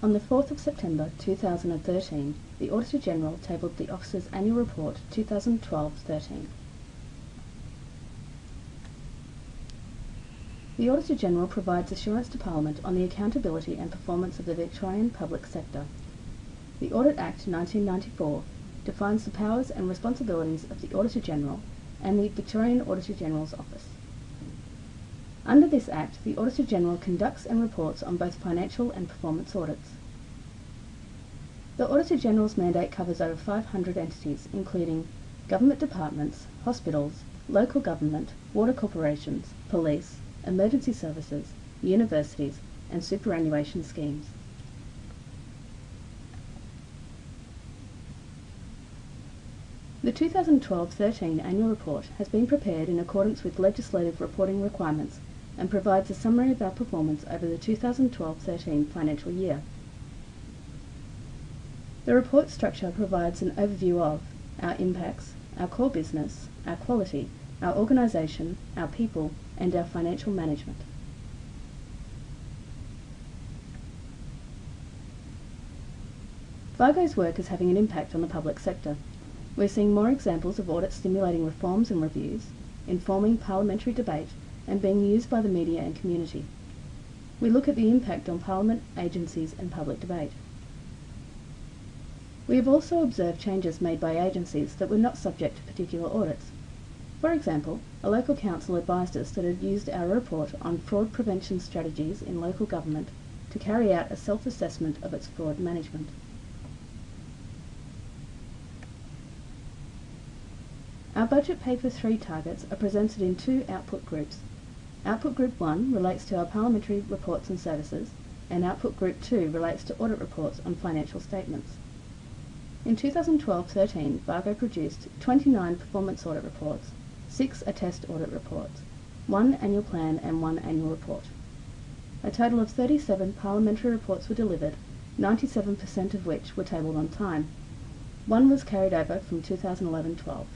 On the 4th of September 2013, the Auditor-General tabled the Office's Annual Report 2012-13. The Auditor-General provides assurance to Parliament on the accountability and performance of the Victorian public sector. The Audit Act 1994 defines the powers and responsibilities of the Auditor-General and the Victorian Auditor-General's Office. Under this Act, the Auditor-General conducts and reports on both financial and performance audits. The Auditor-General's mandate covers over 500 entities, including government departments, hospitals, local government, water corporations, police, emergency services, universities, and superannuation schemes. The 2012-13 Annual Report has been prepared in accordance with legislative reporting requirements and provides a summary of our performance over the 2012-13 financial year. The report structure provides an overview of our impacts, our core business, our quality, our organisation, our people, and our financial management. VAGO's work is having an impact on the public sector. We're seeing more examples of audits stimulating reforms and reviews, informing parliamentary debate, and being used by the media and community. We look at the impact on Parliament, agencies, and public debate. We have also observed changes made by agencies that were not subject to particular audits. For example, a local council advised us that it had used our report on fraud prevention strategies in local government to carry out a self-assessment of its fraud management. Our Budget Paper 3 targets are presented in two output groups. Output Group 1 relates to our parliamentary reports and services, and Output Group 2 relates to audit reports on financial statements. In 2012-13, VAGO produced 29 performance audit reports, 6 attest audit reports, 1 annual plan and 1 annual report. A total of 37 parliamentary reports were delivered, 97% of which were tabled on time. 1 was carried over from 2011-12.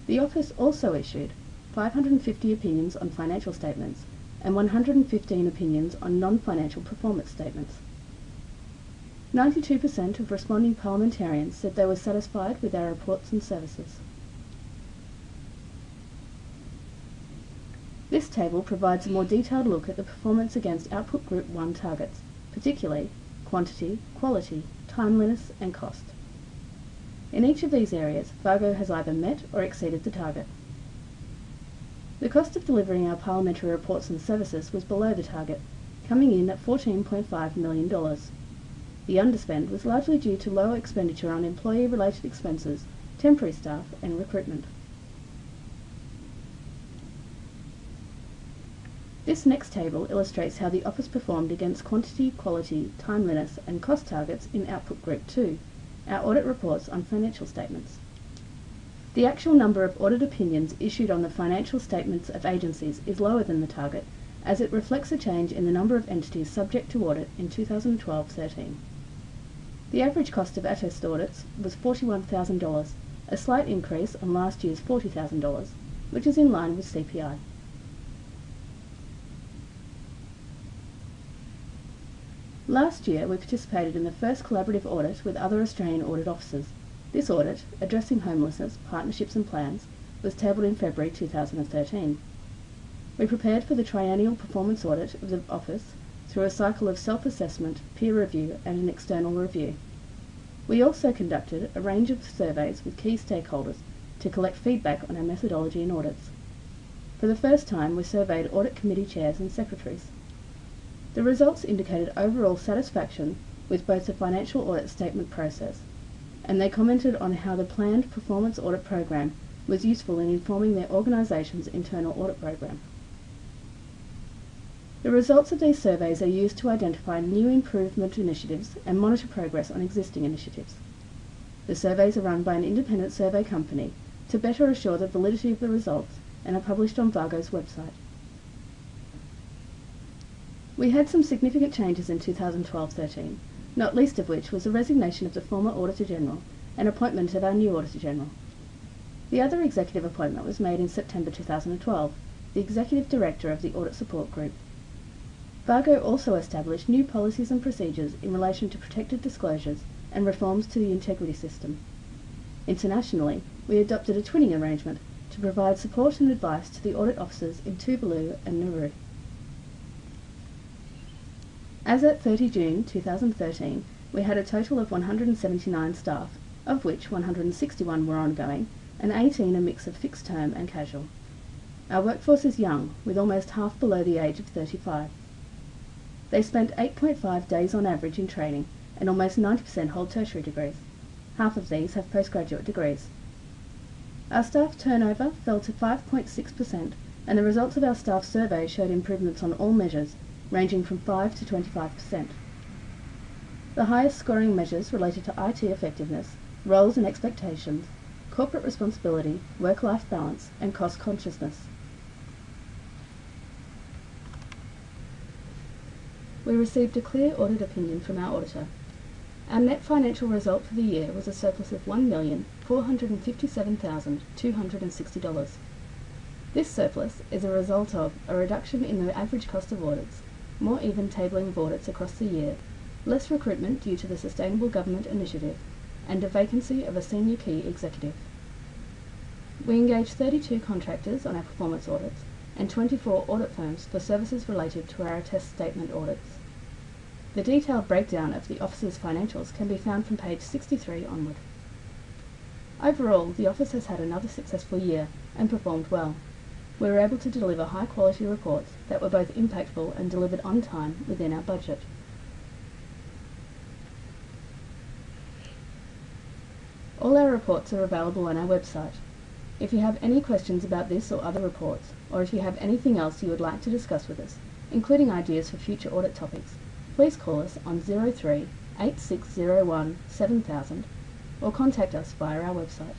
The Office also issued 550 opinions on financial statements and 115 opinions on non-financial performance statements. 92% of responding parliamentarians said they were satisfied with our reports and services. This table provides a more detailed look at the performance against Output Group 1 targets, particularly quantity, quality, timeliness, and cost. In each of these areas, VAGO has either met or exceeded the target. The cost of delivering our parliamentary reports and services was below the target, coming in at $14.5 million. The underspend was largely due to lower expenditure on employee-related expenses, temporary staff, and recruitment. This next table illustrates how the Office performed against quantity, quality, timeliness, and cost targets in Output Group 2, our audit reports on financial statements. The actual number of audit opinions issued on the financial statements of agencies is lower than the target, as it reflects a change in the number of entities subject to audit in 2012-13. The average cost of attest audits was $41,000, a slight increase on last year's $40,000, which is in line with CPI. Last year, we participated in the first collaborative audit with other Australian audit officers. This audit, addressing homelessness, partnerships and plans, was tabled in February 2013. We prepared for the triennial performance audit of the Office through a cycle of self-assessment, peer review and an external review. We also conducted a range of surveys with key stakeholders to collect feedback on our methodology and audits. For the first time, we surveyed audit committee chairs and secretaries. The results indicated overall satisfaction with both the financial audit statement process, and they commented on how the planned performance audit program was useful in informing their organisation's internal audit program. The results of these surveys are used to identify new improvement initiatives and monitor progress on existing initiatives. The surveys are run by an independent survey company to better assure the validity of the results and are published on VAGO's website. We had some significant changes in 2012-13, not least of which was the resignation of the former Auditor-General and appointment of our new Auditor-General. The other executive appointment was made in September 2012, the Executive Director of the Audit Support Group. VAGO also established new policies and procedures in relation to protected disclosures and reforms to the integrity system. Internationally, we adopted a twinning arrangement to provide support and advice to the audit officers in Tuvalu and Nauru. As at 30 June 2013, we had a total of 179 staff, of which 161 were ongoing and 18 a mix of fixed term and casual. Our workforce is young, with almost half below the age of 35. They spent 8.5 days on average in training, and almost 90% hold tertiary degrees. Half of these have postgraduate degrees. Our staff turnover fell to 5.6%, and the results of our staff survey showed improvements on all measures, ranging from 5 to 25%. The highest scoring measures related to IT effectiveness, roles and expectations, corporate responsibility, work-life balance, and cost consciousness. We received a clear audit opinion from our auditor. Our net financial result for the year was a surplus of $1,457,260. This surplus is a result of a reduction in the average cost of audits, more even tabling of audits across the year, less recruitment due to the Sustainable Government Initiative, and a vacancy of a senior key executive. We engaged 32 contractors on our performance audits and 24 audit firms for services related to our attest statement audits. The detailed breakdown of the office's financials can be found from page 63 onward. Overall, the office has had another successful year and performed well. We were able to deliver high-quality reports that were both impactful and delivered on time within our budget. All our reports are available on our website. If you have any questions about this or other reports, or if you have anything else you would like to discuss with us, including ideas for future audit topics, please call us on 03 8601 7000 or contact us via our website.